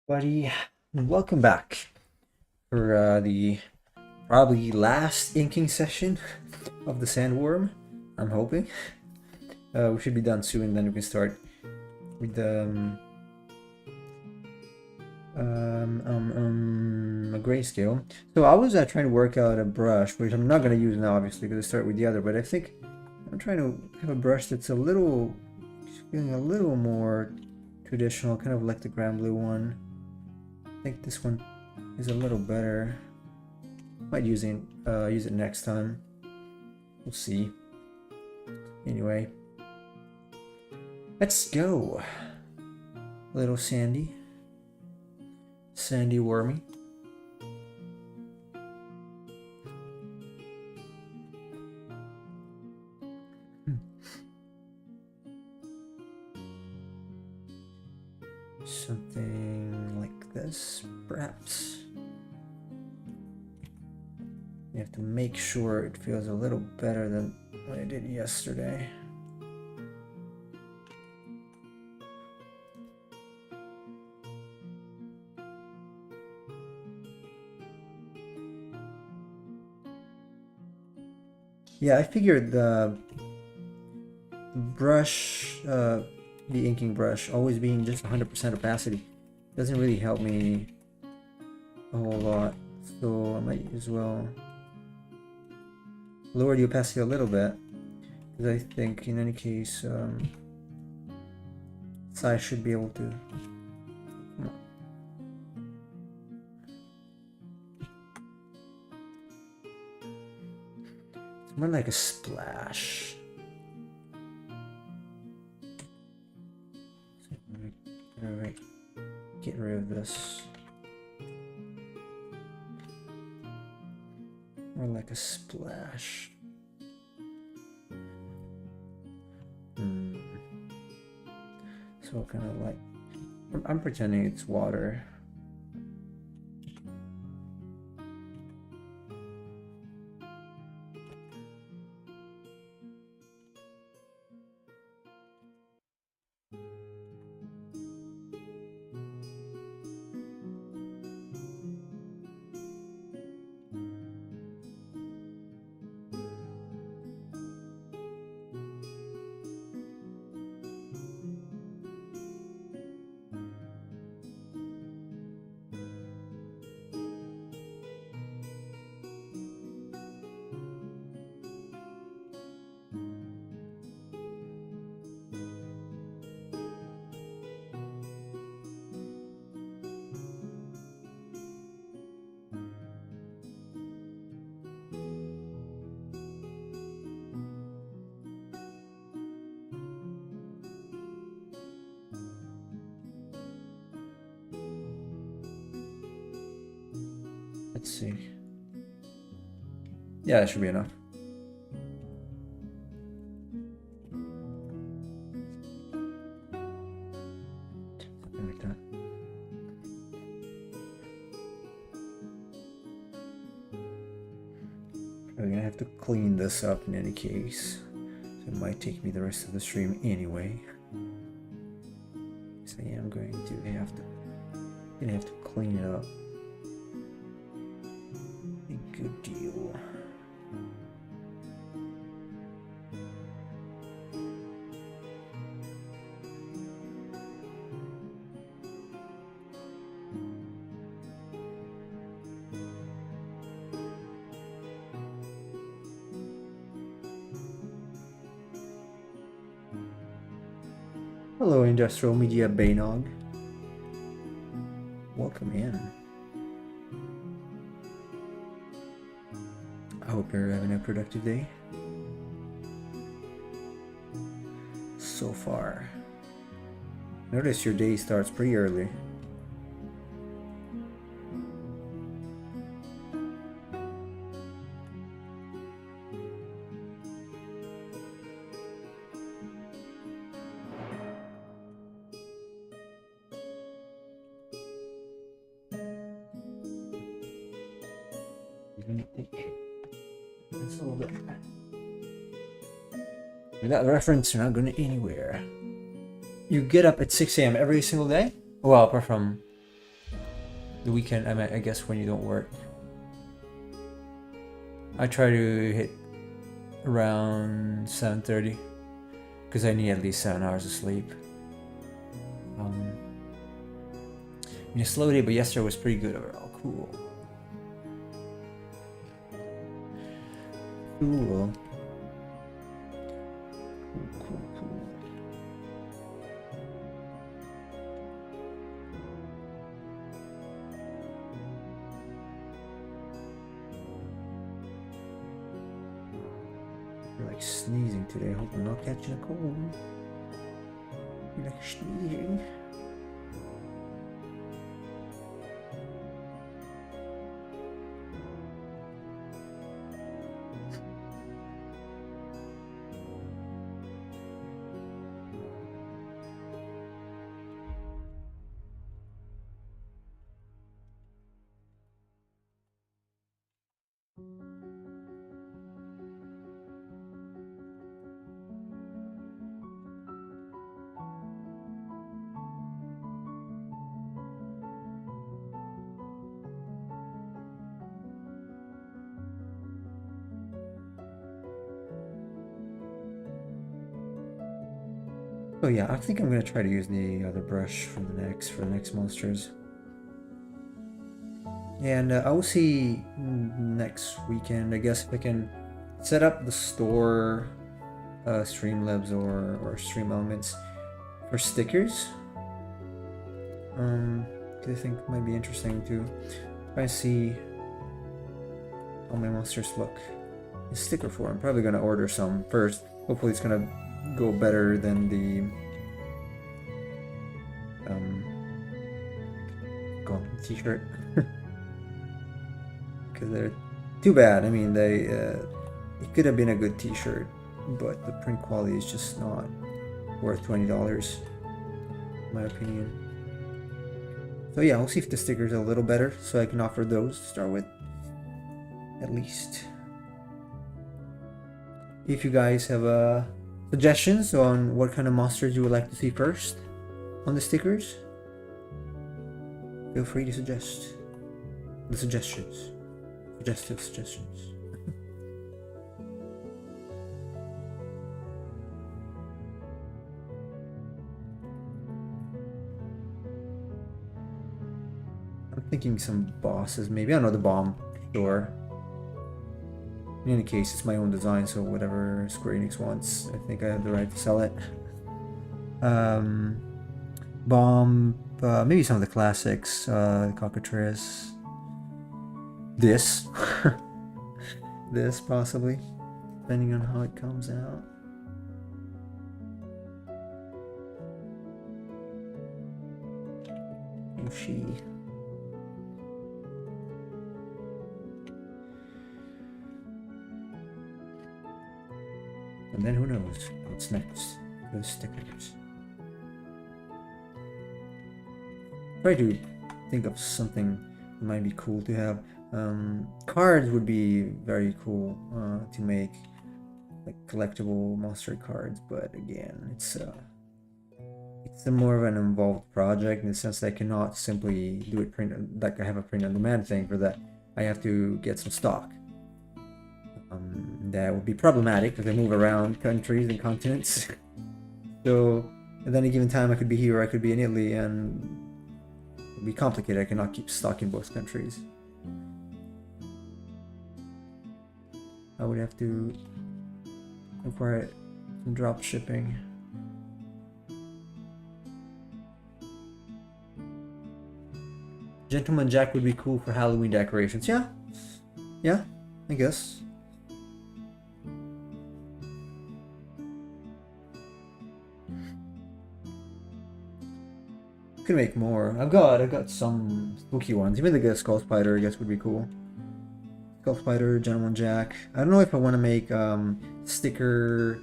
Buddy, welcome back for the probably last inking session of the Sandworm. I'm hoping we should be done soon. Then we can start with the a grayscale. So I was trying to work out a brush, which I'm not going to use now, obviously, because I start with the other. But I think I'm trying to have a brush that's feeling a little more traditional, kind of like the Grand Blue one. I think this one is a little better. Might use it next time. We'll see. Anyway, let's go. Little Sandy Wormy. Something like this, perhaps. You have to make sure it feels a little better than what I did yesterday. Yeah, I figured the brush, the inking brush, always being just 100% opacity doesn't really help me a whole lot. So I might as well lower the opacity a little bit, because I think in any case I should be able to. It's more like a splash. Alright, get rid of this. More like a splash. So kind of like, I'm pretending it's water. Let's see. Yeah, that should be enough. Something like that. Probably gonna have to clean this up in any case. So it might take me the rest of the stream anyway. So yeah, I'm going to have to clean it up. Good deal. Hello, Industrial Media Baynog. Welcome in. I hope you're having a productive day so far. Notice your day starts pretty early. It's a little bit. Without reference, you're not going anywhere. You get up at 6 a.m. every single day? Well, apart from The weekend, I guess when you don't work. I try to hit around 7:30 because I need at least 7 hours of sleep. I mean, a slow day, but yesterday was pretty good overall. Cool. Cool. Cool. You're like sneezing today. I hope I'm not catching a cold. You're like sneezing. Oh yeah, I think I'm gonna try to use the other brush for the next monsters. And I will see next weekend, I guess, if I can set up the store, Streamlabs or Stream Elements for stickers. I think it might be interesting to try and see how my monsters look in sticker form. Probably gonna order some first. Hopefully it's gonna go better than the t-shirt. Because they're too bad. I mean, it could have been a good t-shirt, but the print quality is just not worth $20 in my opinion. So yeah, we'll see if the stickers are a little better so I can offer those to start with, at least. If you guys have suggestions on what kind of monsters you would like to see first on the stickers, feel free to suggest the suggestions. Suggestive suggestions. I'm thinking some bosses, maybe. I know the bomb, sure. In any case, it's my own design, so whatever Square Enix wants, I think I have the right to sell it. Bomb, maybe some of the classics, Cockatrice. This. This, possibly. Depending on how it comes out. Yoshi. And then who knows what's next? Those stickers. Try to think of something that might be cool to have. Cards would be very cool to make, like collectible monster cards, but again, it's a more of an involved project in the sense that I cannot simply do it like I have a print on demand thing. For that, I have to get some stock. That would be problematic because I move around countries and continents. So at any given time, I could be here, I could be in Italy, and it'd be complicated. I cannot keep stock in both countries. I would have to require some drop shipping. Gentleman Jack would be cool for Halloween decorations. Yeah, I guess. Could make more. I've got some spooky ones. Even the Skull Spider, I guess, would be cool. Skull Spider, Gentleman Jack. I don't know if I want to make sticker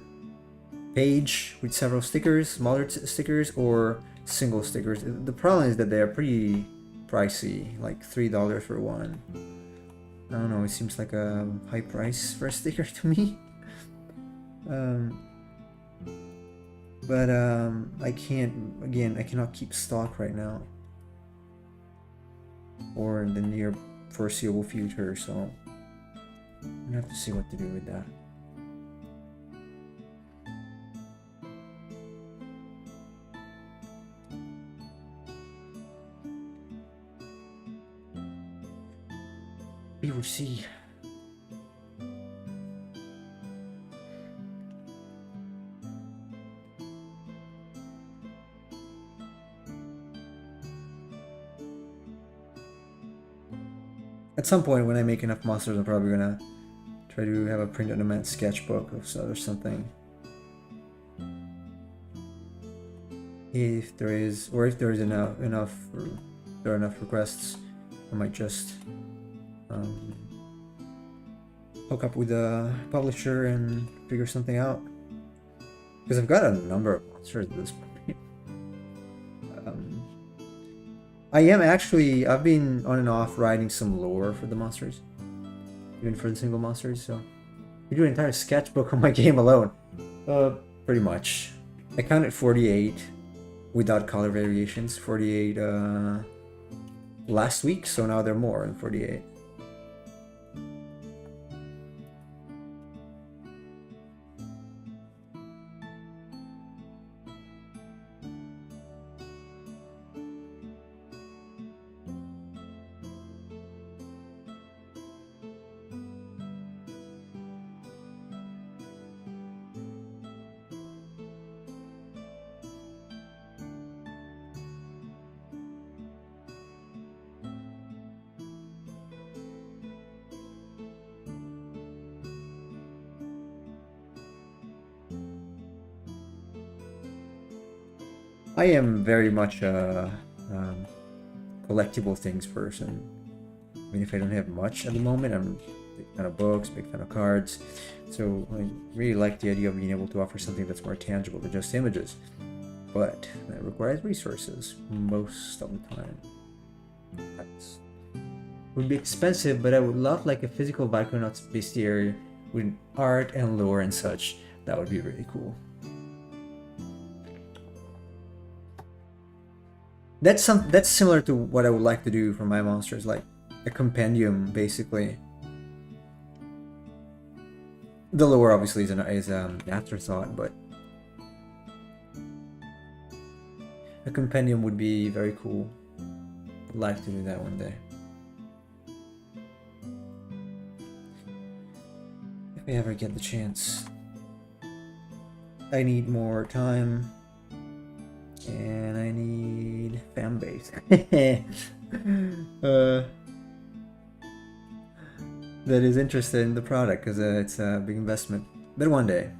page with several stickers, smaller stickers, or single stickers. The problem is that they are pretty pricey, like $3 for one. I don't know, it seems like a high price for a sticker to me. But I cannot keep stock right now. or in the near foreseeable future, so I'm gonna have to see what to do with that. We will see. At some point, when I make enough monsters, I'm probably gonna try to have a print-on-demand sketchbook or something. If there is, or if there is enough, or there are enough requests, I might just hook up with a publisher and figure something out. Because I've got a number of monsters at this point. I've been on and off writing some lore for the monsters, even for the single monsters, so I do an entire sketchbook on my game alone. Pretty much. I counted 48 without color variations, 48 last week, so now there are more than 48. I am very much a collectible things person. Even if I don't have much at the moment, I'm a big fan of books, big fan of cards. So I really like the idea of being able to offer something that's more tangible than just images. But that requires resources most of the time. That would be expensive, but I would love like a physical Vicronauts bestiary with art and lore and such. That would be really cool. That's similar to what I would like to do for my monsters, like a compendium, basically. The lore obviously is an afterthought, but a compendium would be very cool. I'd like to do that one day. If I ever get the chance. I need more time. And I need fan base. That is interested in the product, because it's a big investment. But one day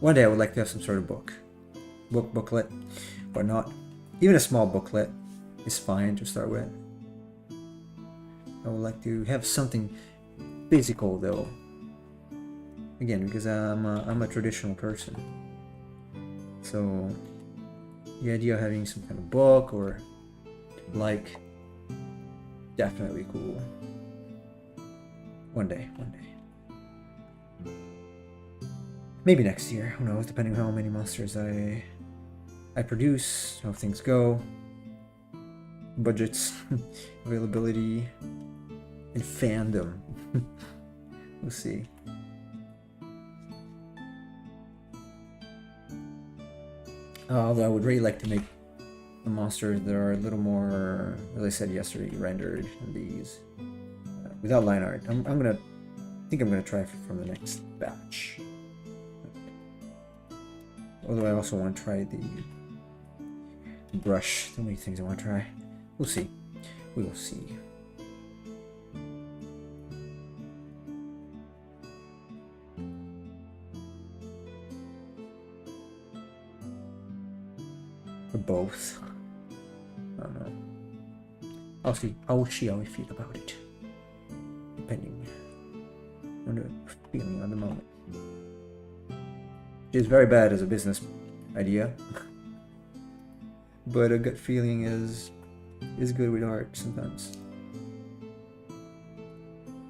I would like to have some sort of booklet, or not. Even a small booklet is fine to start with. I would like to have something physical though. Again, because I'm a traditional person. So the idea of having some kind of book or like, definitely cool. One day. Maybe next year, who knows, depending on how many monsters I produce, how things go, budgets, availability, and fandom. We'll see. Although I would really like to make the monsters that are a little more, as I said yesterday, rendered in these without line art. I think I'm gonna try from the next batch. Although I also want to try the brush. So many things I want to try. We'll see. We will see. Or both. I don't know. I'll see how I feel about it. Depending on the feeling at the moment. It is very bad as a business idea. But a gut feeling is good with art sometimes.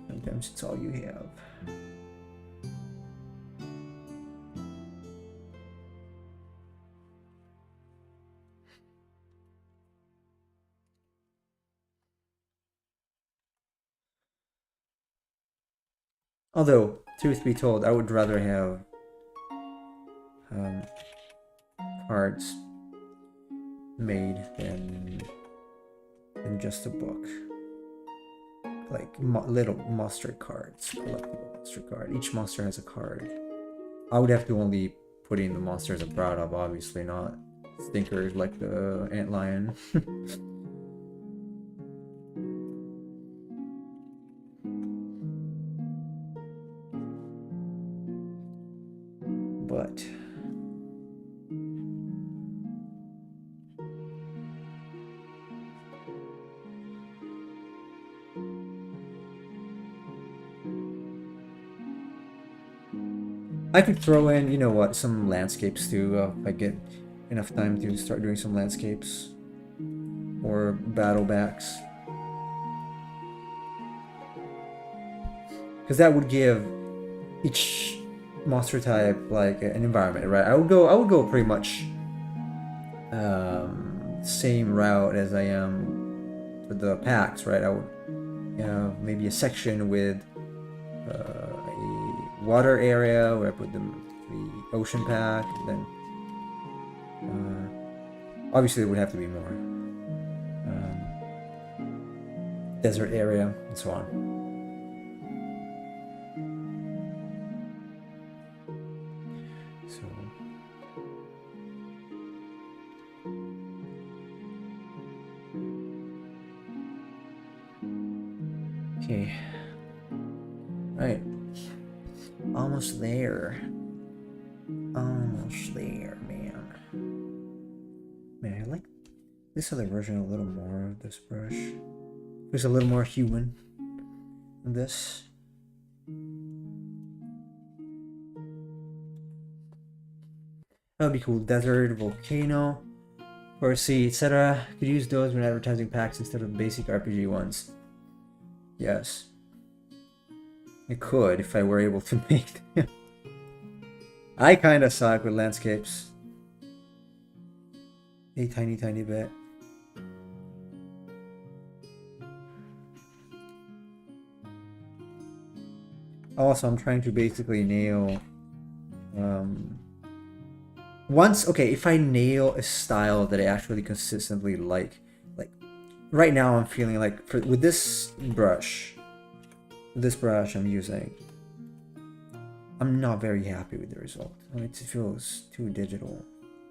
Sometimes it's all you have. Although, truth be told, I would rather have cards made than just a book. Like little monster cards, collectible monster card. Each monster has a card. I would have to only put in the monsters I'm proud of, obviously, not stinkers like the antlion. But I could throw in, you know what, some landscapes too, if I get enough time to start doing some landscapes or battle backs, because that would give each monster type like an environment, right? I would go pretty much same route as I am for the packs, right? I would have maybe a section with a water area where I put the ocean pack, and then obviously there would have to be more desert area and so on. So okay, right. Almost there. Almost there, man. Man, I like this other version a little more of this brush. It's a little more human than this. That would be cool. Desert, volcano, or sea, etc. Could use those when advertising packs instead of basic RPG ones. Yes. I could if I were able to make them. I kind of suck with landscapes. A tiny bit. Also, I'm trying to basically nail okay, if I nail a style that I actually consistently like right now I'm feeling like with this brush I'm using, I'm not very happy with the result. It feels too digital.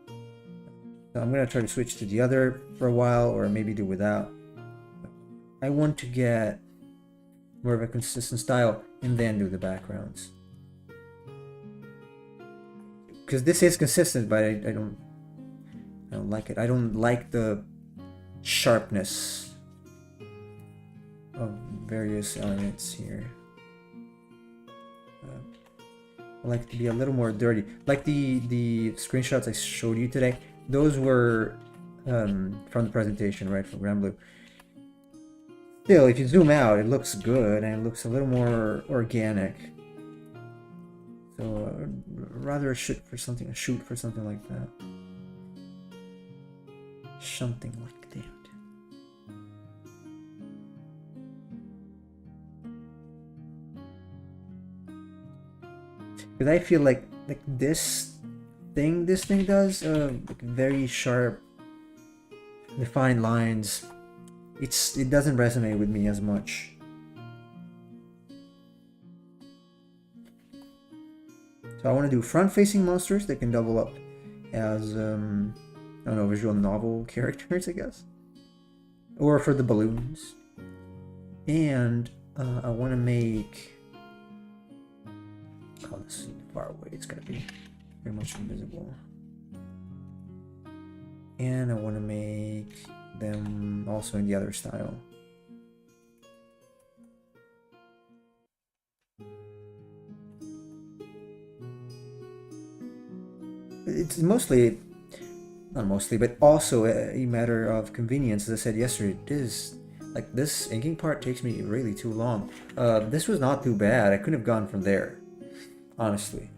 So I'm gonna try to switch to the other for a while, or maybe do without. I want to get more of a consistent style and then do the backgrounds. Because this is consistent, but I don't like it. I don't like the sharpness of various elements here. I like it to be a little more dirty. Like the screenshots I showed you today, those were from the presentation, right, from Granblue. Still, if you zoom out, it looks good and it looks a little more organic. So rather shoot for something like that. Something like that. Because I feel like this thing does very sharp, defined lines. It doesn't resonate with me as much. So I want to do front-facing monsters that can double up as I don't know, visual novel characters, I guess, or for the balloons. And I want to make. Oh, this is far away. It's gotta be very much invisible. And I want to make them also in the other style. It's mostly, not mostly, but also a matter of convenience. As I said yesterday, this inking part takes me really too long. This was not too bad. I couldn't have gone from there, honestly.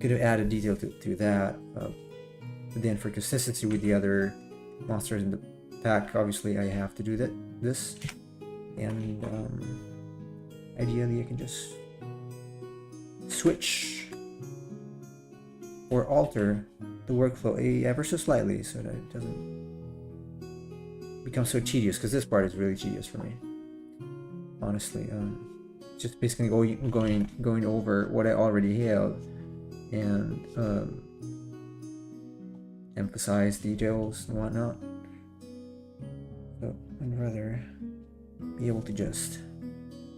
Could have added detail to that. But then for consistency with the other monsters in the pack, obviously I have to do this. And ideally I can just switch or alter the workflow ever so slightly so that it doesn't become so tedious, because this part is really tedious for me, honestly. Just basically going over what I already have and emphasize details and whatnot. So I'd rather be able to just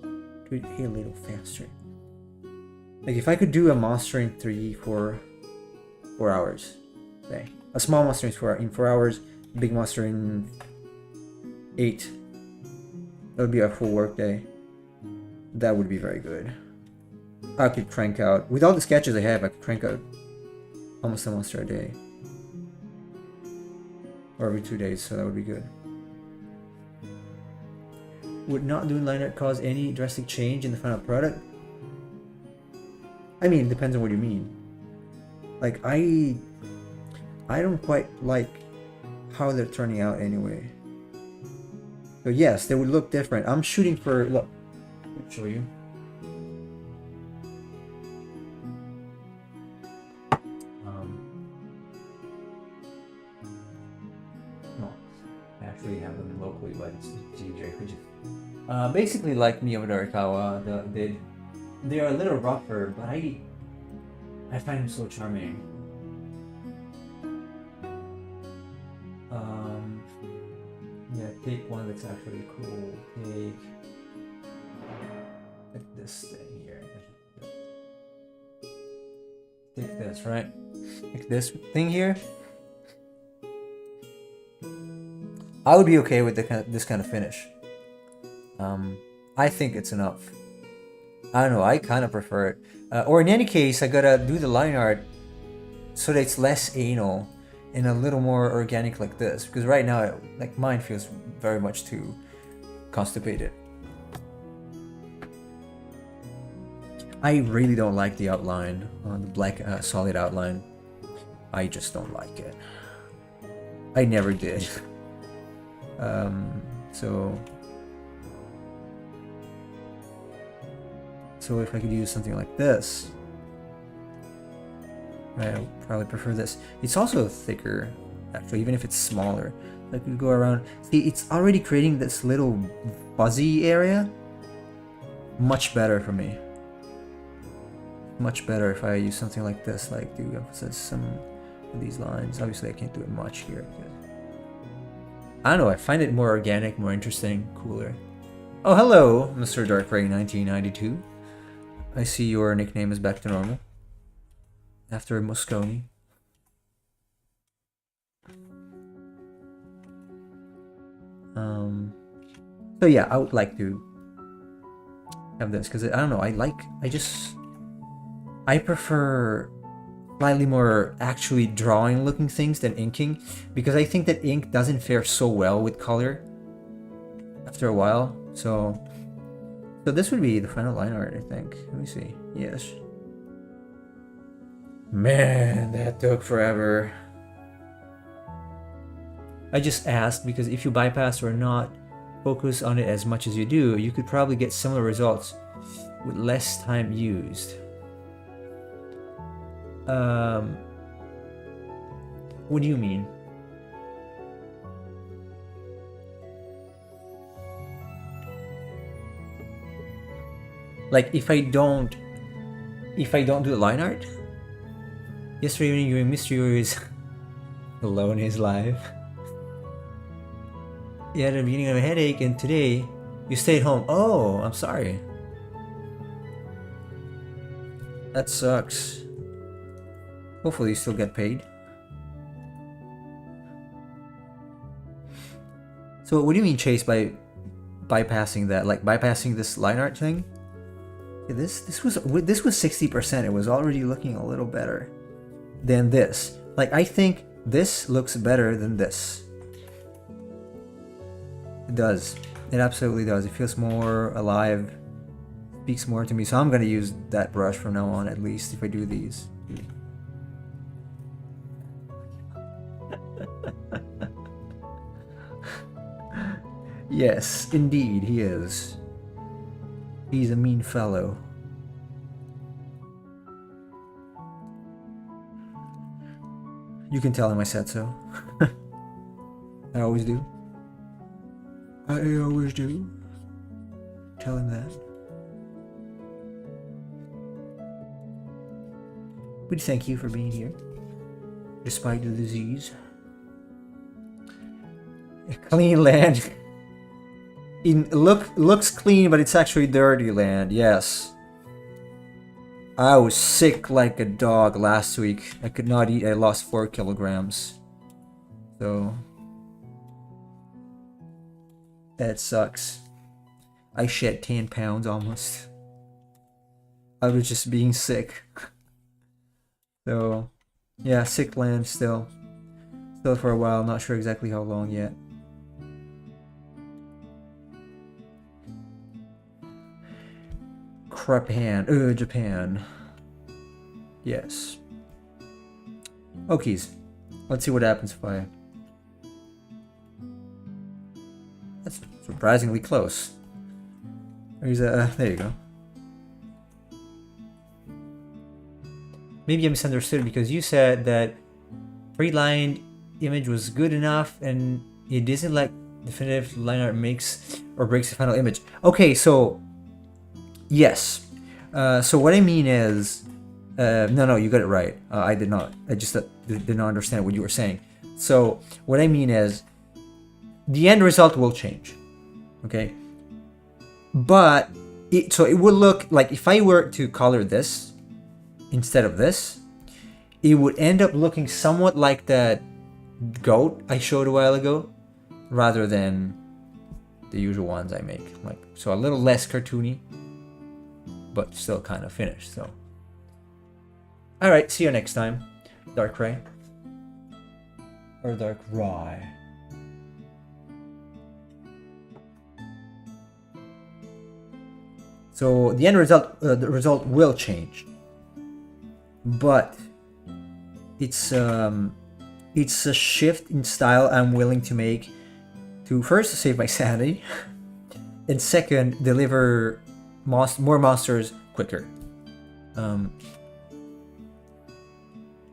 do it a little faster. Like if I could do a monster in 4 hours, say a small monster in 4 hours, big monster in 8, that would be a full work day. That would be very good. I could crank out, with all the sketches I have, I could crank out almost a monster a day. Or every 2 days, so that would be good. Would not doing line art cause any drastic change in the final product? I mean, it depends on what you mean. Like, I don't quite like how they're turning out anyway. So yes, they would look different. I'm shooting for, look, let me show you. No, I actually have them locally, but it's JRPG. Basically like Mio Darikawa did. They are a little rougher, but I find them so charming. Yeah, take one that's actually cool. Take like this thing here. Take this, right? Like this thing here. I would be okay with this kind of finish. I think it's enough. I don't know, I kind of prefer it. Or in any case, I gotta do the line art so that it's less anal and a little more organic like this. Because right now, like mine feels very much too constipated. I really don't like the outline, the black solid outline. I just don't like it. I never did. So if I could use something like this, right, I would probably prefer this. It's also thicker, actually, even if it's smaller. I could go around. See, it's already creating this little fuzzy area. Much better for me. Much better if I use something like this, like to emphasize some of these lines. Obviously, I can't do it much here. I don't know, I find it more organic, more interesting, cooler. Oh, hello, Mr. Darkray1992. I see your nickname is back to normal. After Moscone. So yeah, I would like to have this, because I don't know, I prefer slightly more actually drawing looking things than inking, because I think that ink doesn't fare so well with color after a while. So this would be the final line art, I think. Let me see. Yes. Man, that took forever. I just asked because if you bypass or not focus on it as much as you do, you could probably get similar results with less time used. What do you mean? Like if I don't do the line art? Yesterday evening your mystery is alone is live. You had a beginning of a headache and today you stayed home. Oh, I'm sorry. That sucks. Hopefully you still get paid. So what do you mean, Chase, by bypassing that? Like bypassing this line art thing? Yeah, this was 60%. It was already looking a little better than this. Like I think this looks better than this. It does. It absolutely does. It feels more alive. Speaks more to me. So I'm gonna use that brush from now on, at least if I do these. Yes, indeed, he is. He's a mean fellow. You can tell him I said so. I always do. I always do. Tell him that. But thank you for being here, despite the disease. A clean land. Looks clean, but it's actually dirty land. Yes. I was sick like a dog last week. I could not eat. I lost 4 kilograms. So that sucks. I shed 10 pounds almost. I was just being sick. So yeah, sick land still. Still for a while. Not sure exactly how long yet. Japan. Yes. Okies. Let's see what happens if I... That's surprisingly close. There's a... there you go. Maybe I misunderstood because you said that 3-line image was good enough and it isn't like definitive line art makes or breaks the final image. Okay, so... Yes. So what I mean is, no, you got it right. I did not. I just did not understand what you were saying. So what I mean is, the end result will change. Okay. But it would look like if I were to color this instead of this, it would end up looking somewhat like that goat I showed a while ago, rather than the usual ones I make. Like, so a little less cartoony, but still kind of finished. So alright, see you next time. Dark Ray. Or Dark Rye. So the end result, the result will change, but it's a shift in style I'm willing to make to first save my sanity, and second deliver more monsters quicker.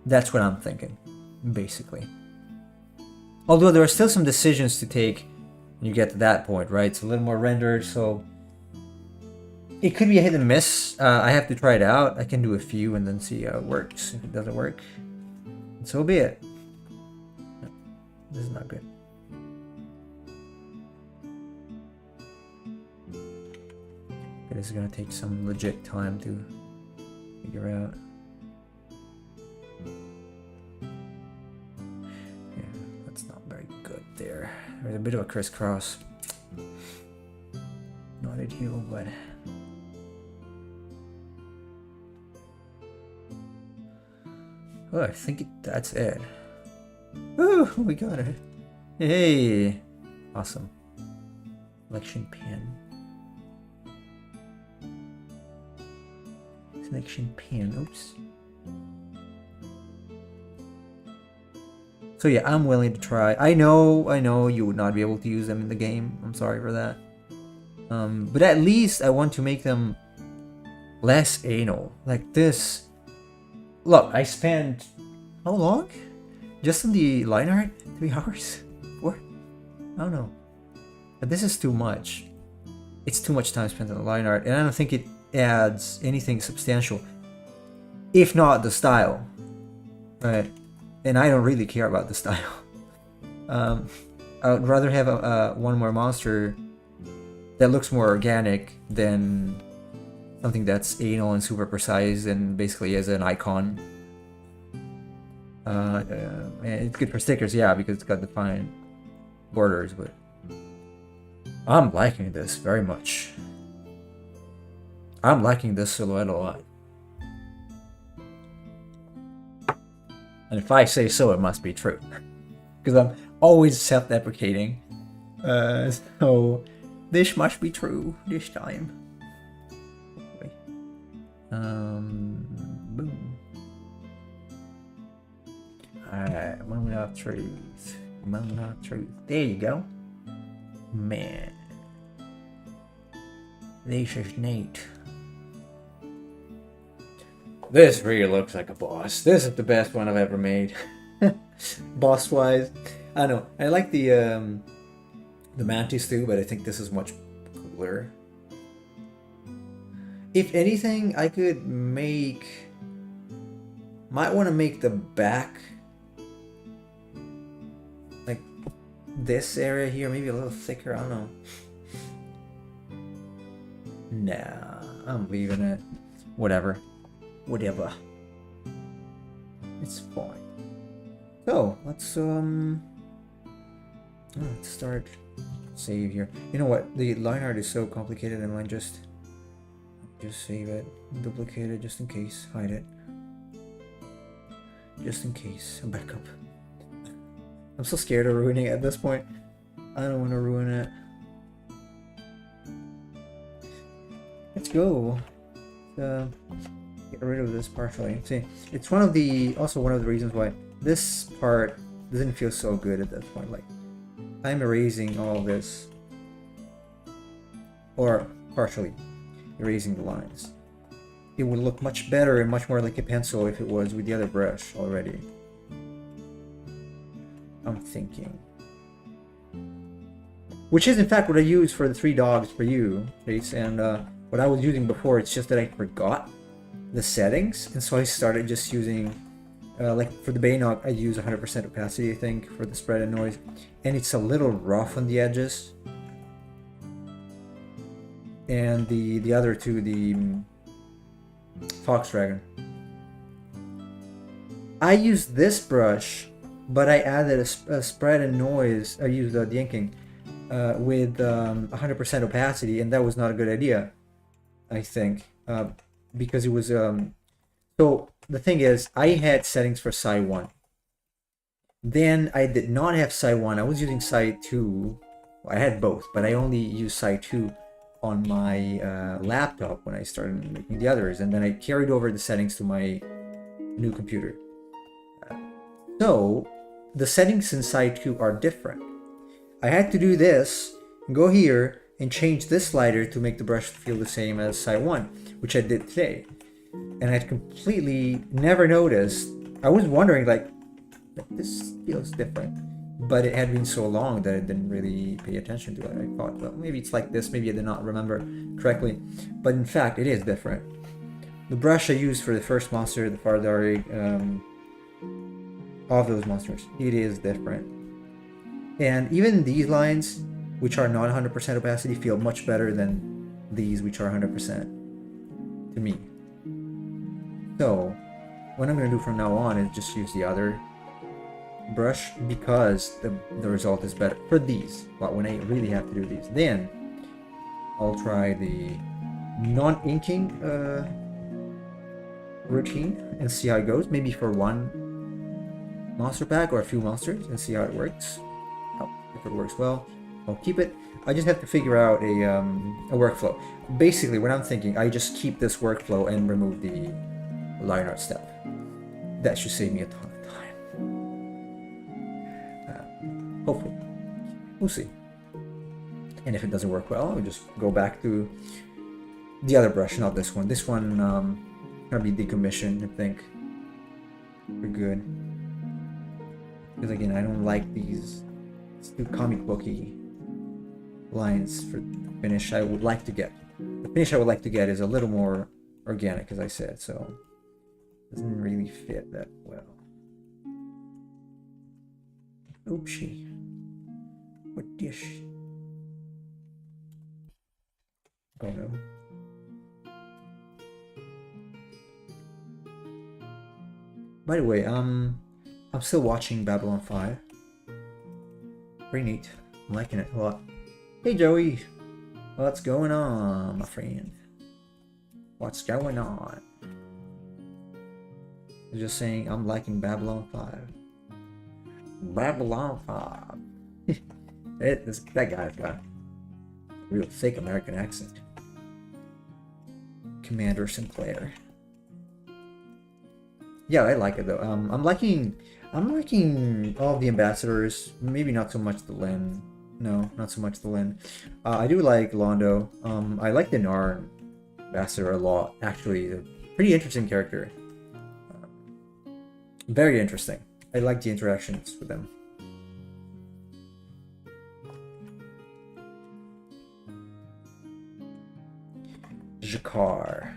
That's what I'm thinking, basically. Although there are still some decisions to take when you get to that point, right? It's a little more rendered, so it could be a hit and miss. I have to try it out. I can do a few and then see how it works. If it doesn't work, so be it. No, this is not good. This is gonna take some legit time to figure out. Yeah, that's not very good there. There's a bit of a crisscross. Not ideal, but oh, I think that's it. Oh, we got it. Hey, awesome. Selection pen. Selection pen. Oops. So yeah, I'm willing to try. I know you would not be able to use them in the game. I'm sorry for that. But at least I want to make them less anal. Like this. Look, I spent how long? Just on the line art? 3 hours? 4? I don't know. But this is too much. It's too much time spent on the line art, and I don't think it adds anything substantial, if not the style, right? And I don't really care about the style. I would rather have one more monster that looks more organic than something that's anal and super precise and basically as an icon. And it's good for stickers, yeah, because it's got defined borders, but I'm liking this very much. I'm liking this silhouette a lot. And if I say so, it must be true. Because I'm always self-deprecating. So this must be true this time. Boom. Alright, moment of truth. Moment of truth. There you go. Man. This is neat. This really looks like a boss. This is the best one I've ever made. Boss-wise. I don't know. I like the mantis too, but I think this is much cooler. If anything, I could make... Might want to make the back... like this area here, maybe a little thicker, I don't know. Nah, I'm leaving it. Whatever. It's fine. So, let's start save here. You know what? The line art is so complicated, I might just save it, duplicate it just in case, hide it. Just in case, a backup. I'm so scared of ruining it at this point. I don't want to ruin it. Let's go. Get rid of this partially. See, it's also one of the reasons why this part doesn't feel so good at this point. Like, I'm erasing all this, or partially erasing the lines. It would look much better and much more like a pencil if it was with the other brush already. I'm thinking. Which is in fact what I use for the 3 dogs for you, Chase, and what I was using before. It's just that I forgot the settings, and so I started just using, like for the Baynog, I use 100% opacity, I think, for the spread and noise, and it's a little rough on the edges. And the other two, the Fox Dragon, I used this brush, but I added a spread and noise. I used the inking with 100% opacity, and that was not a good idea, I think, because it was so the thing is, I had settings for Psi 1. Then I did not have Psi 1. I was using Psi 2. Well, I had both, but I only used Psi 2 on my laptop when I started making the others, and then I carried over the settings to my new computer. So the settings in Psi 2 are different. I had to do this, go here, and change this slider to make the brush feel the same as Psi 1, which I did today. And I completely never noticed. I was wondering, like, this feels different. But it had been so long that I didn't really pay attention to it. I thought, well, maybe it's like this, maybe I did not remember correctly. But in fact, it is different. The brush I used for the first monster, the Fardari, of those monsters, it is different. And even these lines, which are not 100% opacity, feel much better than these, which are 100% to me. So, what I'm going to do from now on is just use the other brush, because the result is better for these. But when I really have to do these, then I'll try the non-inking routine and see how it goes. Maybe for one monster pack or a few monsters, and see how it works. If it works well, I'll keep it. I just have to figure out a workflow. Basically, what I'm thinking, I just keep this workflow and remove the line art step. That should save me a ton of time. Hopefully. We'll see. And if it doesn't work well, I'll just go back to the other brush, not this one. This one gonna be decommissioned, I think. We're good. Because again, I don't like these too comic booky lines for the finish I would like to get. The finish I would like to get is a little more organic, as I said, so it doesn't really fit that well. Oopsie. What dish? Oh no. By the way, I'm still watching Babylon 5. Pretty neat. I'm liking it a lot. Hey Joey! What's going on, my friend? What's going on? I'm just saying I'm liking Babylon 5. Babylon 5. That guy's got a real thick American accent. Commander Sinclair. Yeah, I like it though. I'm liking all of the ambassadors. Maybe not so much the Len No, not so much the Lin. I do like Londo. I like the Narn Ambassador a lot. Actually, a pretty interesting character. Very interesting. I like the interactions with them. Jakar.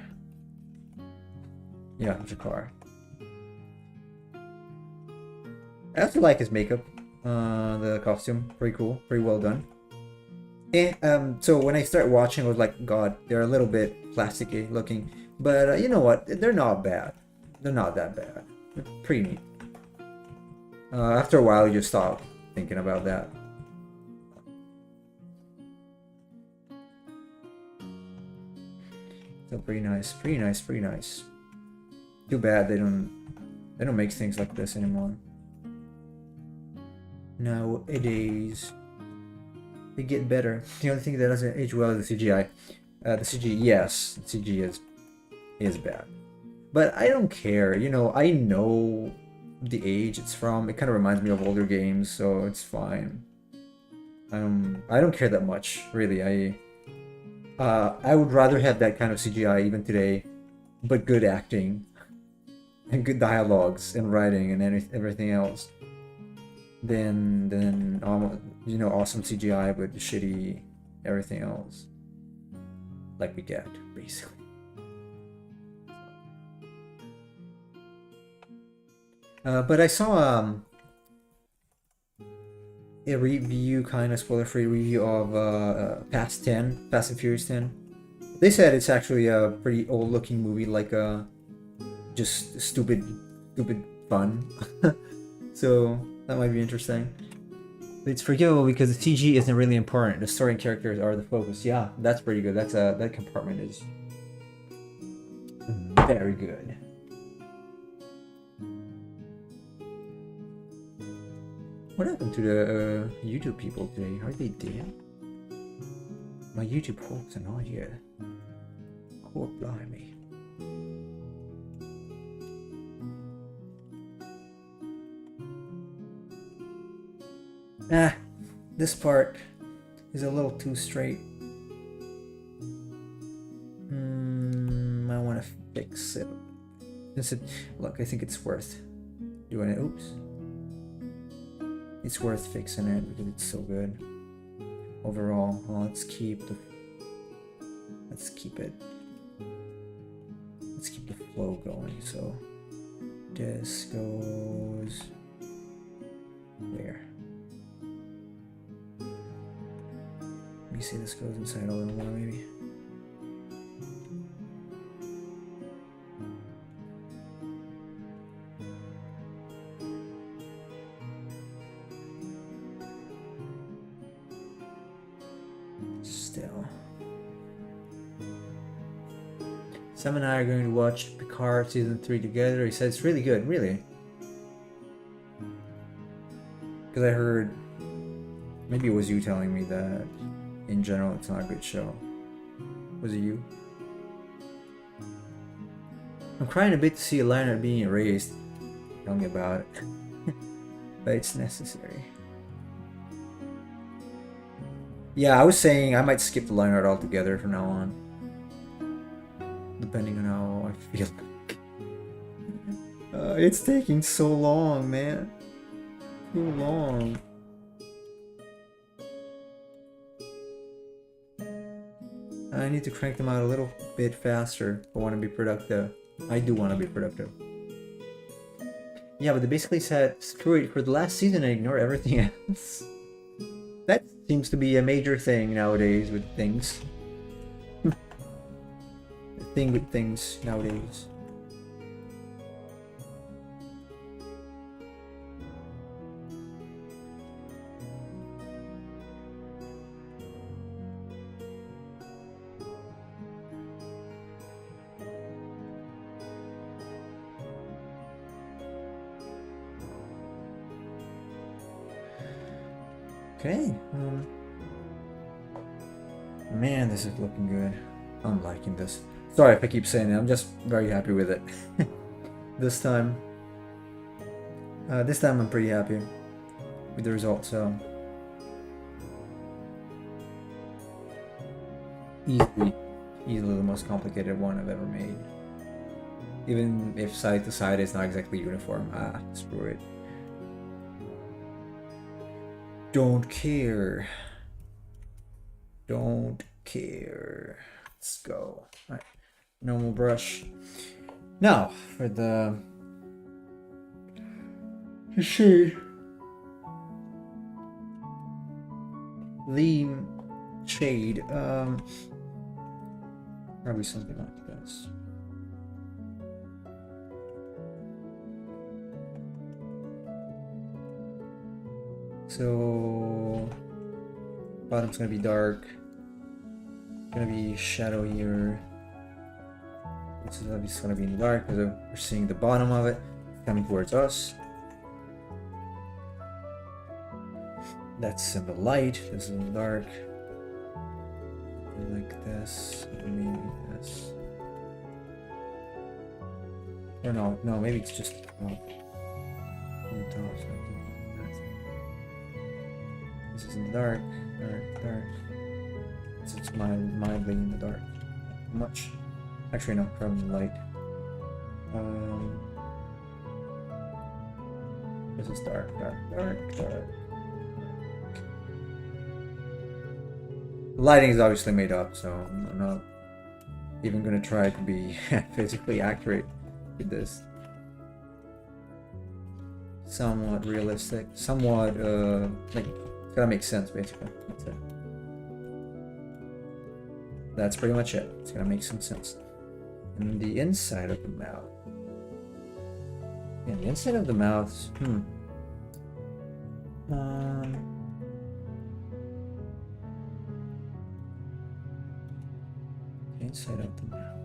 Yeah, Jakar. I also like his makeup. The costume, pretty cool, pretty well done. And so when I start watching, I was like, God, they're a little bit plasticky looking, but you know what? They're not bad. They're not that bad. They're pretty neat. After a while, you just stop thinking about that. So pretty nice, pretty nice, pretty nice. Too bad they don't make things like this anymore. Nowadays, they get better. The only thing that doesn't age well is the CGI. The CG, yes, the CG is bad, but I don't care. You know, I know the age it's from. It kind of reminds me of older games, so it's fine. I don't care that much, really. I would rather have that kind of CGI even today, but good acting and good dialogues and writing and everything else than you know, awesome CGI but shitty everything else, like we get basically. But I saw a review, kind of spoiler-free review of Fast and Furious 10. They said it's actually a pretty old-looking movie, like just stupid fun. So that might be interesting. But it's forgivable because the CG isn't really important. The story and characters are the focus. Yeah, that's pretty good. That's that compartment is very good. What happened to the YouTube people today? Are they dead? My YouTube folks are not here. Oh, blimey. Ah, this part is a little too straight. I want to fix it. Look, I think it's worth doing it. Oops. It's worth fixing it because it's so good. Overall, well, let's keep it. Let's keep the flow going. So this goes there. Let me see, this goes inside a little more maybe. Still. Sam and I are going to watch Picard season 3 together. He said it's really good, really. Because I heard, maybe it was you telling me that in general it's not a good show. Was it you? I'm crying a bit to see a liner being erased. Tell me about it. But it's necessary. Yeah, I was saying I might skip the line art altogether from now on. Depending on how I feel. It's taking so long, man. Too long. I need to crank them out a little bit faster if I want to be productive. I do want to be productive. Yeah, but they basically said, screw it, for the last season and ignore everything else. That seems to be a major thing nowadays with things. The thing with things nowadays. Okay. Man, this is looking good. I'm liking this. Sorry if I keep saying it. I'm just very happy with it. This time I'm pretty happy with the result. So Easily the most complicated one I've ever made. Even if side to side is not exactly uniform. Screw it. Don't care. Don't care. Let's go. Alright. Normal brush. Now, for the shade. The shade. Probably something like this. So bottom's gonna be dark. Gonna be shadow here. This is obviously gonna be in the dark because we're seeing the bottom of it coming towards us. That's in the light. This is in the dark. Like this. Maybe this. Or no, maybe it's just this is in the dark, dark. This is mildly in the dark. Much. Actually, no, from the light. This is dark. Lighting is obviously made up, so I'm not even gonna try to be physically accurate with this. Somewhat realistic, somewhat like it's gotta make sense basically. That's it. That's pretty much it. It's gonna make some sense. And the inside of the mouth. Yeah, the inside of the mouth. Inside of the mouth.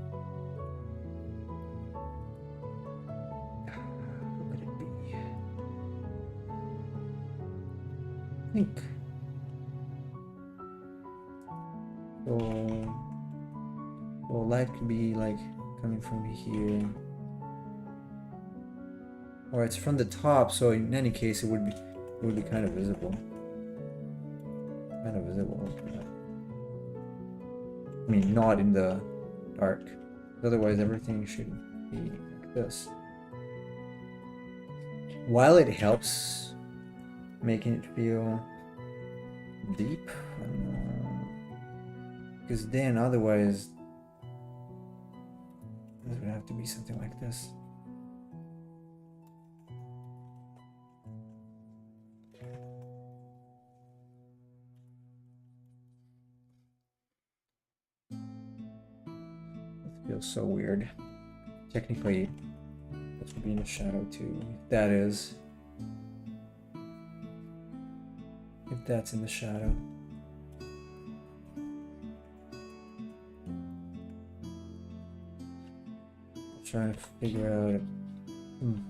What would it be? I think. So light could be like coming from here. Or it's from the top, so in any case it would be kind of visible. I mean, not in the dark. Otherwise, everything should be like this. While it helps making it feel deep, I don't know. Because then, otherwise, it would have to be something like this. Feels so weird. Technically, this would be in the shadow too. If that's in the shadow. I'm trying to figure out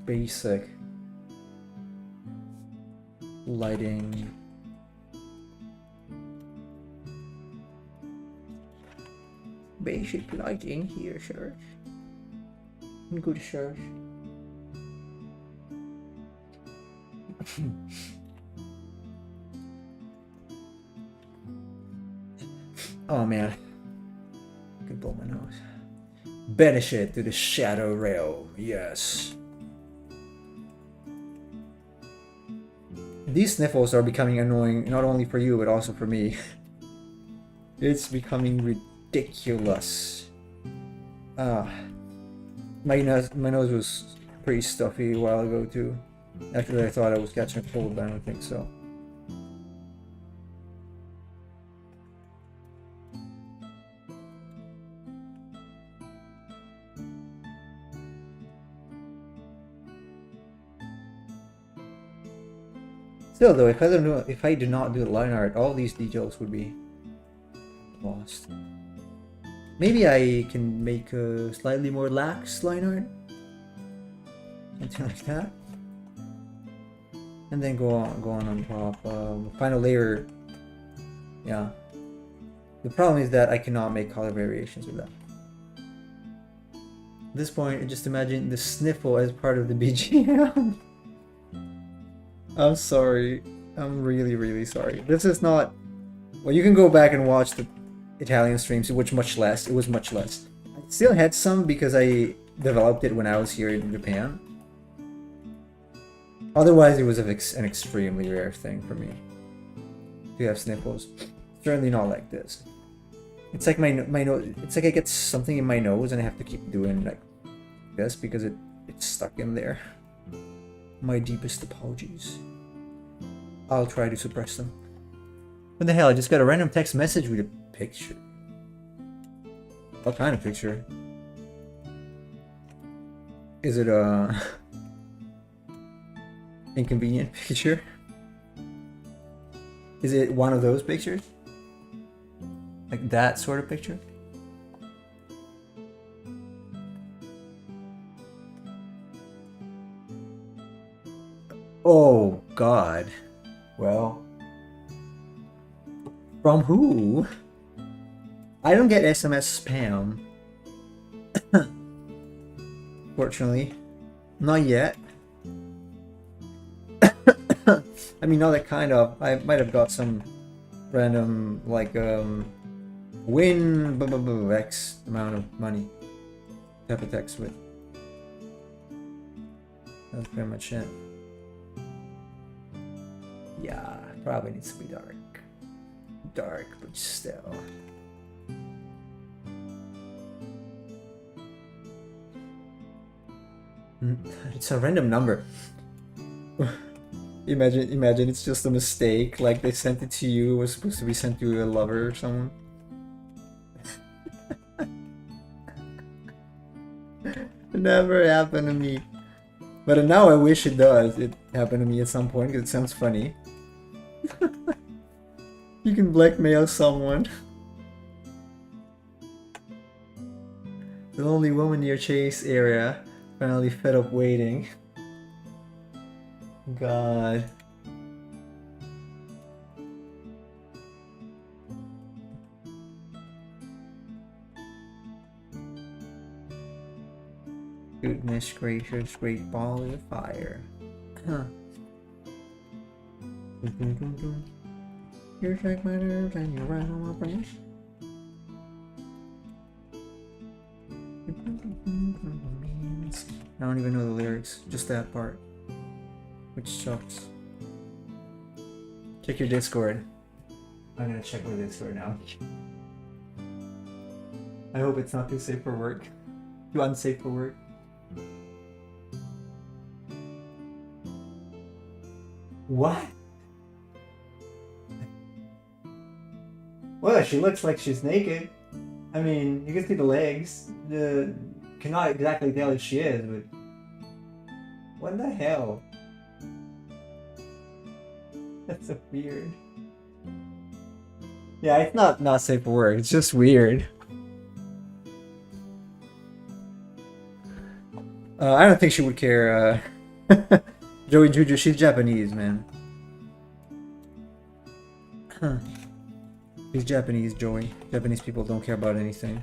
basic lighting. Basic lighting here, sir. Good, sir. Oh man. Could blow my nose. Banish it to the shadow realm. Yes. These sniffles are becoming annoying, not only for you, but also for me. It's becoming ridiculous. My nose was pretty stuffy a while ago too. Actually, I thought I was catching a cold, but I don't think so. Still though, if I do not do the line art, all these details would be lost. Maybe I can make a slightly more lax line art. Something like that. And then go on top. Final layer. Yeah. The problem is that I cannot make color variations with that. At this point, just imagine the sniffle as part of the BGM. I'm sorry. I'm really, really sorry. This is not... Well, you can go back and watch Italian streams, it was much less. It was much less. I still had some because I developed it when I was here in Japan. Otherwise, it was an extremely rare thing for me to have sniffles. Certainly not like this. It's like my nose. It's like I get something in my nose and I have to keep doing like this because it's stuck in there. My deepest apologies. I'll try to suppress them. What the hell? I just got a random text message with a picture. What kind of picture? Is it a inconvenient picture? Is it one of those pictures? Like that sort of picture? Oh God. Well. From who? I don't get SMS spam. Fortunately. Not yet. I mean, not that kind of. I might have got some random, like, win X amount of money type of text with. That's pretty much it. Yeah, probably needs to be dark. Dark, but still. It's a random number. Imagine it's just a mistake. Like they sent it to you. It was supposed to be sent to a lover or someone. It never happened to me. But now I wish it does. It happened to me at some point because it sounds funny. You can blackmail someone. The lonely woman near Chase area finally fed up waiting. God. Goodness gracious, great ball of fire. You shake my nerves and you run on my brain. I don't even know the lyrics, just that part. Which sucks. Check your Discord. I'm gonna check my Discord now. I hope it's not too safe for work. Too unsafe for work. What? Well, she looks like she's naked. I mean, you can see the legs. Cannot exactly tell if she is, but what the hell? That's so weird. Yeah, it's not safe for work. It's just weird. I don't think she would care. Joey Juju, she's Japanese, man. She's Japanese, Joey. Japanese people don't care about anything.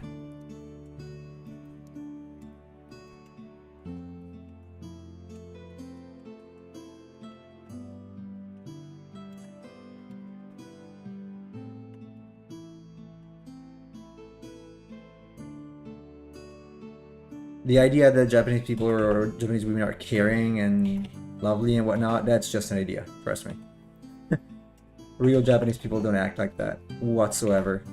The idea that Japanese people or Japanese women are caring and lovely and whatnot, that's just an idea, trust me. Real Japanese people don't act like that whatsoever.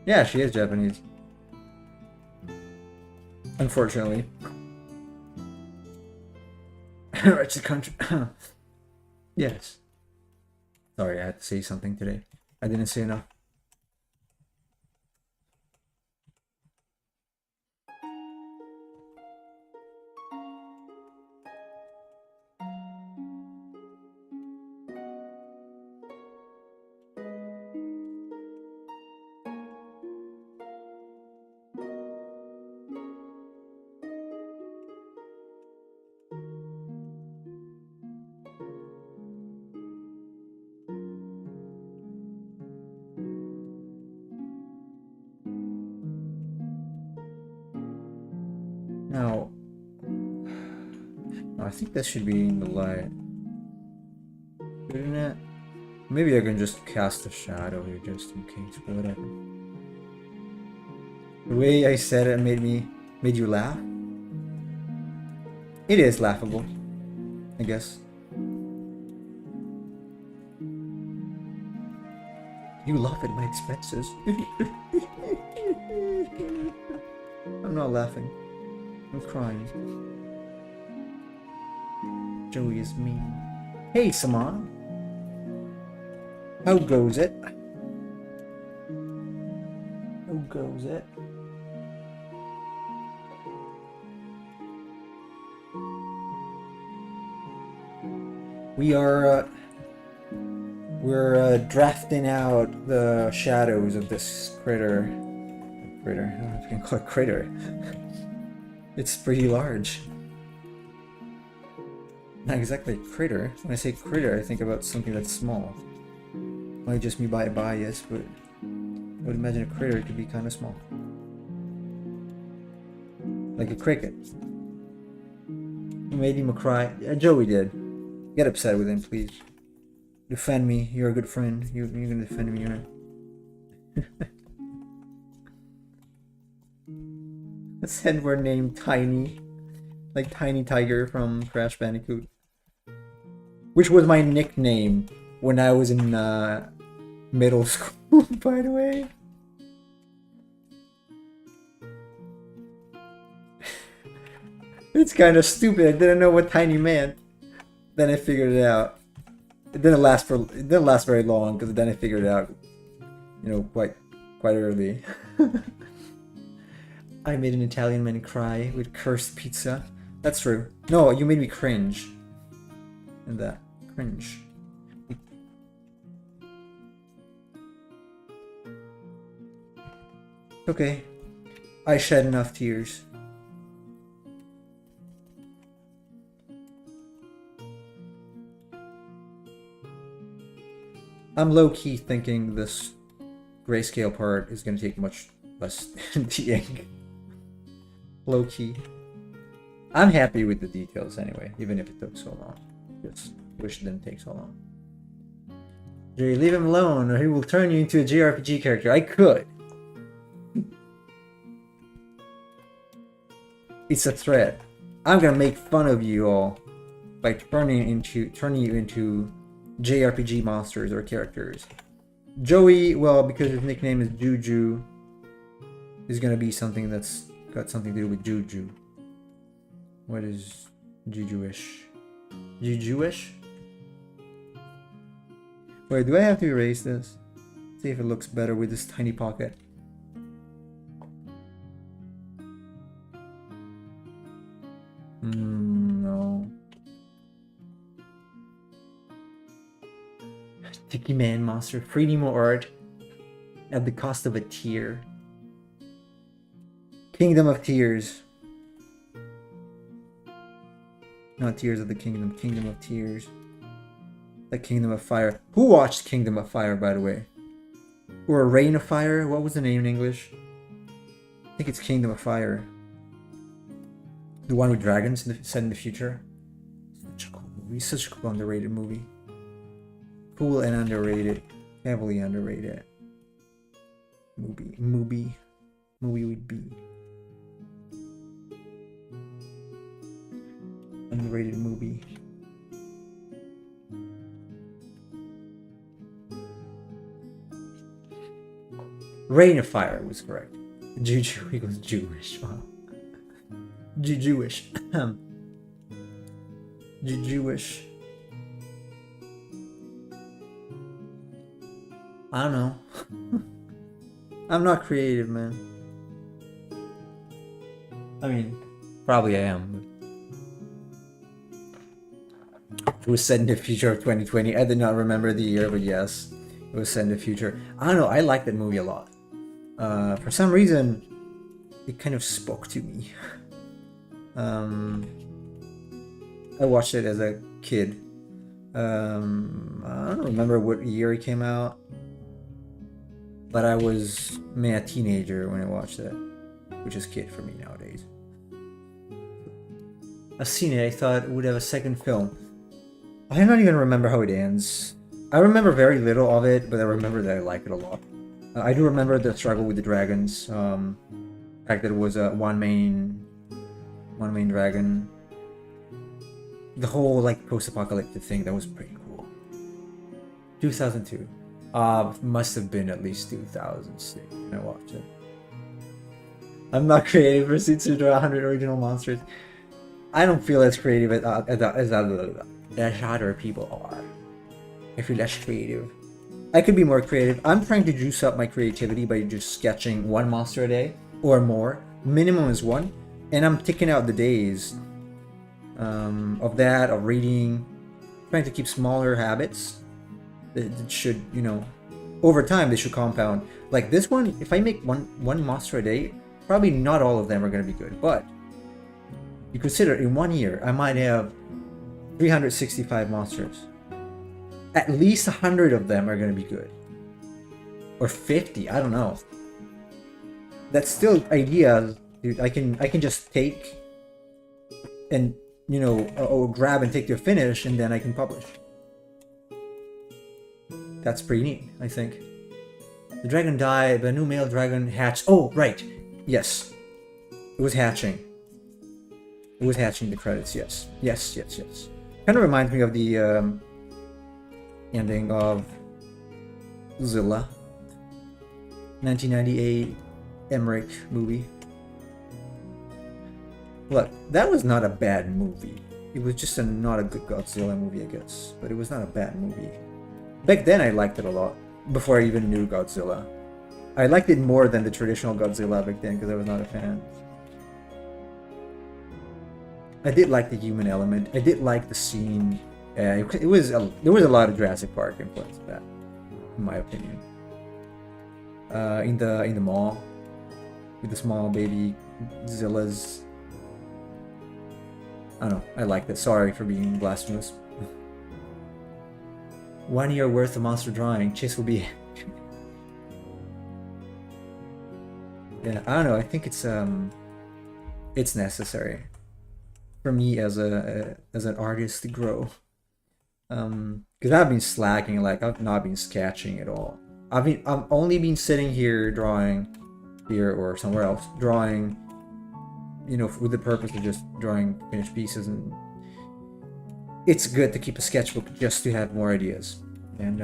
Yeah, she is Japanese. Unfortunately. Wretched country. Yes. Sorry, I had to say something today. I didn't say enough. Now, I think this should be in the light. Shouldn't it? Maybe I can just cast a shadow here just in case, but whatever. The way I said it made you laugh? It is laughable, I guess. You laugh at my expenses. I'm not laughing. I'm crying. Joey is mean. Hey, Saman. How goes it? How goes it? We're drafting out the shadows of this critter. I don't know if you can call it critter. It's pretty large. Not exactly a critter. When I say critter, I think about something that's small. Might just be by bias, but I would imagine a critter could be kind of small. Like a cricket. You made him cry. Joey did. Get upset with him, please. Defend me. You're a good friend. You're gonna defend me, right? A Sandworm named Tiny. Like Tiny Tiger from Crash Bandicoot. Which was my nickname when I was in middle school, by the way. It's kind of stupid. I didn't know what tiny meant. Then I figured it out. It didn't last very long because then I figured it out, you know, quite early. I made an Italian man cry with cursed pizza. That's true. No, you made me cringe. And that cringe. Okay. I shed enough tears. I'm low-key thinking this grayscale part is going to take much less emptying. Low-key. I'm happy with the details anyway, even if it took so long. Just wish it didn't take so long. Jerry, leave him alone or he will turn you into a JRPG character. I could. It's a threat. I'm gonna make fun of you all by turning you into JRPG monsters or characters. Joey, well, because his nickname is Juju, is gonna be something that's got something to do with Juju. What is Juju-ish? Juju-ish? Wait, do I have to erase this? See if it looks better with this tiny pocket. No. Tiki Man monster, 3D more art at the cost of a tear. Kingdom of Tears. Not Tears of the Kingdom, Kingdom of Tears. The Kingdom of Fire. Who watched Kingdom of Fire, by the way? Or Reign of Fire? What was the name in English? I think it's Kingdom of Fire. The one with dragons set in the future. Such a cool movie. Such a cool underrated movie. Cool and underrated. Heavily underrated. Movie would be. Underrated movie. Reign of Fire was correct. Juju equals Jewish. Wow. Jewish. Jewish. I don't know. I'm not creative, man. I mean, probably I am. It was set in the future of 2020. I did not remember the year, but yes, it was set in the future. I don't know. I like that movie a lot. For some reason, it kind of spoke to me. I watched it as a kid. I don't remember what year it came out, but I was a teenager when I watched it, which is kid for me nowadays. I've seen it. I thought it would have a second film. I don't even remember how it ends. I remember very little of it, but I remember that I liked it a lot. I do remember the struggle with the dragons. The fact that it was a one main dragon. The whole like post-apocalyptic thing, that was pretty cool. 2002. Must have been at least 2006 when I watched it. I'm not creative. Proceeds to draw 100 original monsters. I don't feel as creative as other people are. I feel less creative. I could be more creative. I'm trying to juice up my creativity by just sketching one monster a day or more. Minimum is one, and I'm ticking out the days of that, of reading, trying to keep smaller habits that should, you know, over time they should compound. Like this one, if I make one monster a day, probably not all of them are going to be good, but you consider in 1 year I might have 365 monsters. At least 100 of them are going to be good, or 50. I don't know. That's still ideas, dude. I can just take and, you know, or grab and take to a finish, and then I can publish. That's pretty neat, I think. The dragon died, the new male dragon hatched. Oh, right. Yes. It was hatching. It was hatching, the credits, yes. Yes. Kind of reminds me of the ending of Zilla. 1998 Emmerich movie. Look, that was not a bad movie. It was just not a good Godzilla movie, I guess. But it was not a bad movie. Back then I liked it a lot. Before I even knew Godzilla. I liked it more than the traditional Godzilla back then because I was not a fan. I did like the human element. I did like the scene. There was a lot of Jurassic Park influence in that, in my opinion. In the mall with the small baby Zillas. I don't know. I liked it. Sorry for being blasphemous. 1 year worth of monster drawing. Chase will be. Yeah, I don't know. I think it's necessary for me as an artist to grow. Because I've been slacking. Like I've not been sketching at all. I've only been sitting here drawing, here or somewhere else, drawing. You know, with the purpose of just drawing finished pieces, and it's good to keep a sketchbook just to have more ideas. And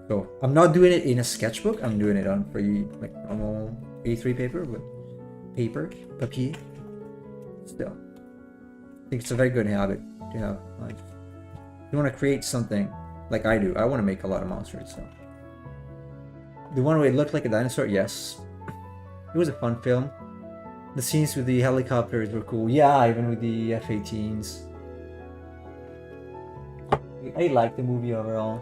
so I'm not doing it in a sketchbook. I'm doing it on free, like normal A3 paper, with papier. Still, I think it's a very good habit to have. Like, if you want to create something, like I do, I want to make a lot of monsters. So, the one where it looked like a dinosaur, yes, it was a fun film. The scenes with the helicopters were cool. Yeah, even with the F-18s. I liked the movie overall.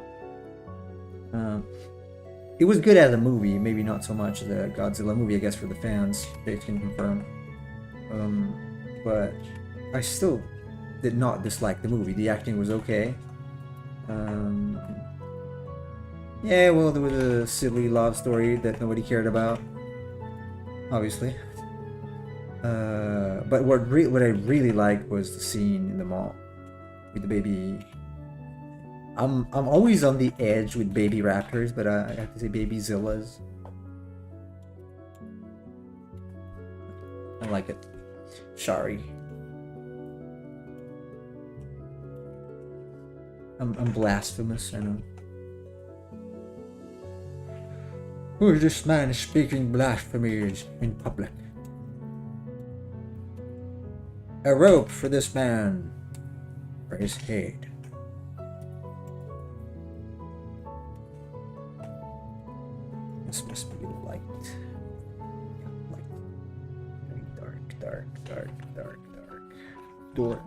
It was good as a movie, maybe not so much the Godzilla movie, I guess, for the fans, they can confirm. But I still did not dislike the movie. The acting was okay. Yeah, well, there was a silly love story that nobody cared about, obviously. But what I really liked was the scene in the mall with the baby. I'm always on the edge with baby raptors, but I have to say baby Zillas. I like it. Sorry. I'm blasphemous, I know. Who is this man speaking blasphemies in public? A rope for this man, for his head. This must be light. Light. Very dark. Dork.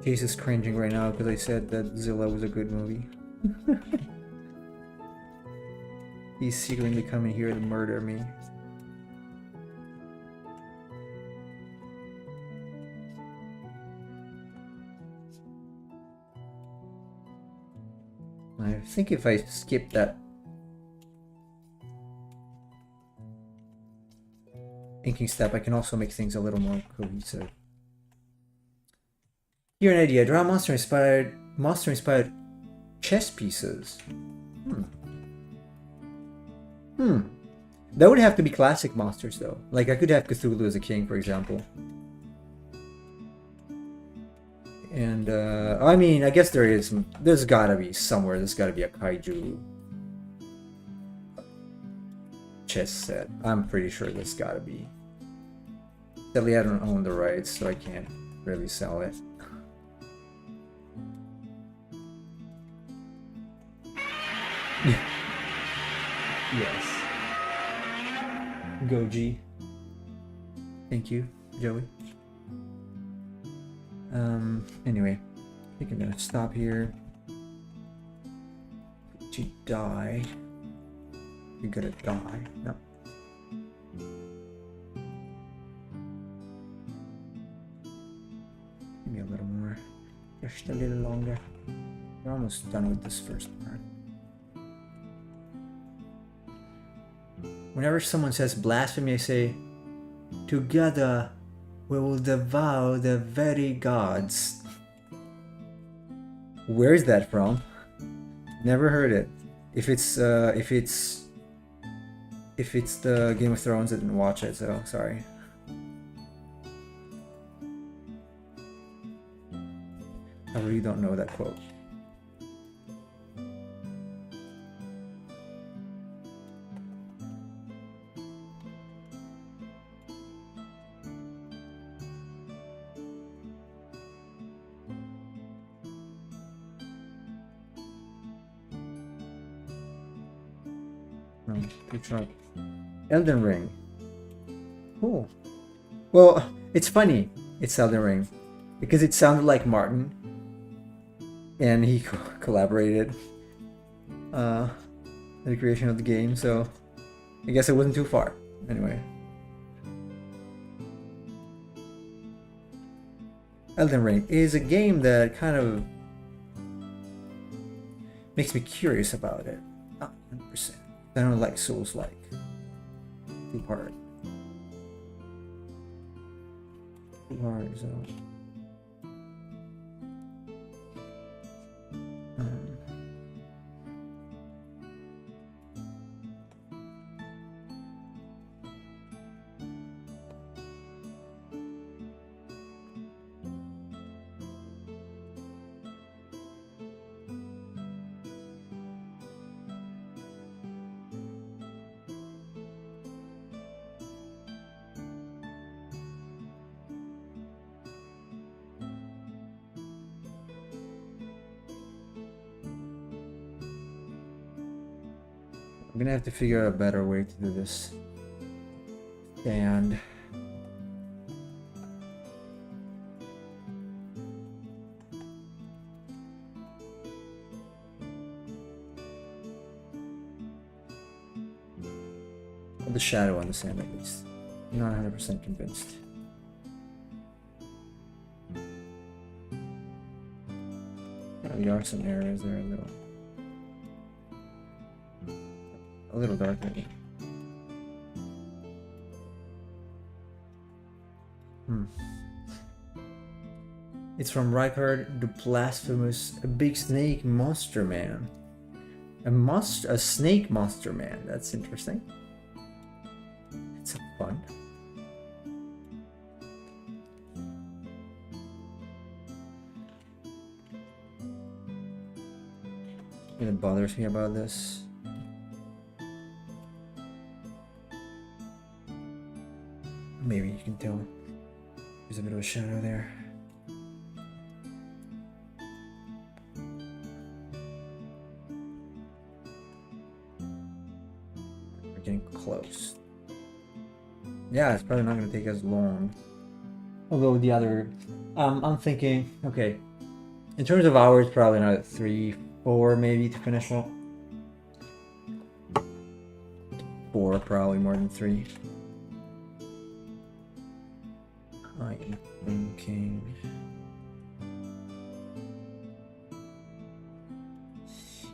Case is cringing right now because I said that Zilla was a good movie. He's secretly coming here to murder me. think if I skip that inking step, I can also make things a little more cohesive. Here an idea. Draw monster-inspired chess pieces. That would have to be classic monsters, though. Like, I could have Cthulhu as a king, for example. And, I mean, I guess there's gotta be somewhere, there's gotta be a kaiju chess set. I'm pretty sure there's gotta be. Sadly, I don't own the rights, so I can't really sell it. Yes. Goji. Thank you, Joey. Anyway, I think I'm gonna stop here. To die. You're gonna die. No. Give me a little more. Just a little longer. We're almost done with this first part. Whenever someone says blasphemy, I say, together we will devour the very gods. Where's that from? Never heard it. If it's the Game of Thrones, I didn't watch it, so sorry. I really don't know that quote. Elden Ring. Cool. Well, it's funny. It's Elden Ring because it sounded like Martin, and he collaborated in the creation of the game. So I guess it wasn't too far. Anyway, Elden Ring is a game that kind of makes me curious about it. Not 100%. I don't like Souls-like. Too hard. Too hard, so... I'm gonna have to figure out a better way to do this. And the shadow on the sand, at least. I'm not 100% convinced. There are some areas there a little darker. It's from Rykard the Blasphemous, a big snake monster man. A snake monster man. That's interesting. It's fun. What bothers me about this? Maybe you can tell there's a bit of a shadow there. We're getting close. Yeah, it's probably not going to take as long. Although the other, I'm thinking, okay, in terms of hours, probably not 3, 4 maybe to finish up. 4, probably more than 3. I am thinking.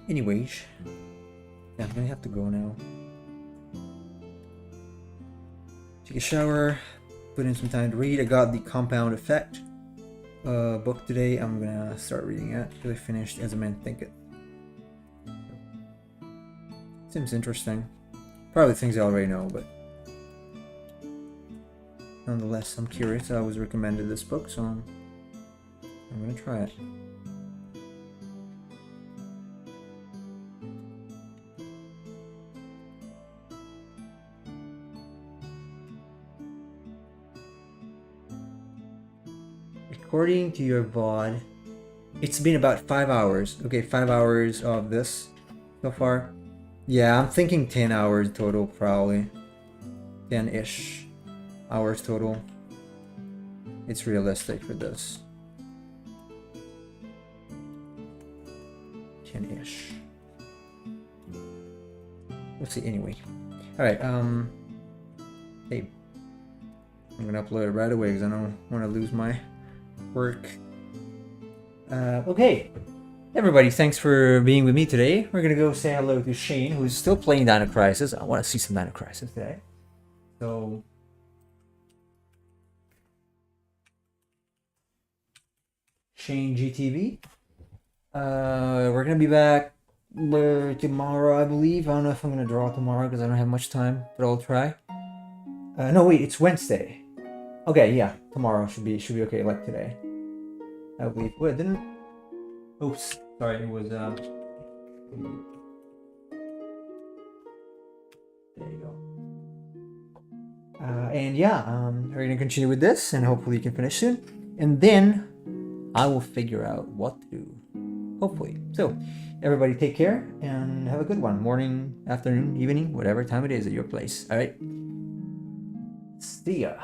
Anyways, yeah, I'm gonna have to go now. Take a shower, put in some time to read. I got the Compound Effect book today. I'm gonna start reading it because I finished As a Man Thinketh. Seems interesting. Probably things I already know, but nonetheless, I'm curious. I was recommended this book, so I'm gonna try it. According to your VOD, it's been about 5 hours. Okay, 5 hours of this so far. Yeah, I'm thinking 10 hours total, probably. 10-ish hours total. It's realistic for this. 10-ish. Let's see, anyway. Alright, hey. I'm gonna upload it right away because I don't want to lose my work. Okay. Everybody, thanks for being with me today. We're gonna go say hello to Shane, who's still playing Dino Crisis. I want to see some Dino Crisis today. So, Shane GTV. We're gonna be back tomorrow, I believe. I don't know if I'm gonna draw tomorrow because I don't have much time, but I'll try. No, wait, it's Wednesday. Okay, yeah, tomorrow should be okay, like today. I believe. Wait, didn't. Oops, sorry, it was there you go. And yeah, we're gonna continue with this, and hopefully you can finish soon. And then I will figure out what to do. Hopefully. So, everybody, take care and have a good one. Morning, afternoon, evening, whatever time it is at your place. All right. See ya.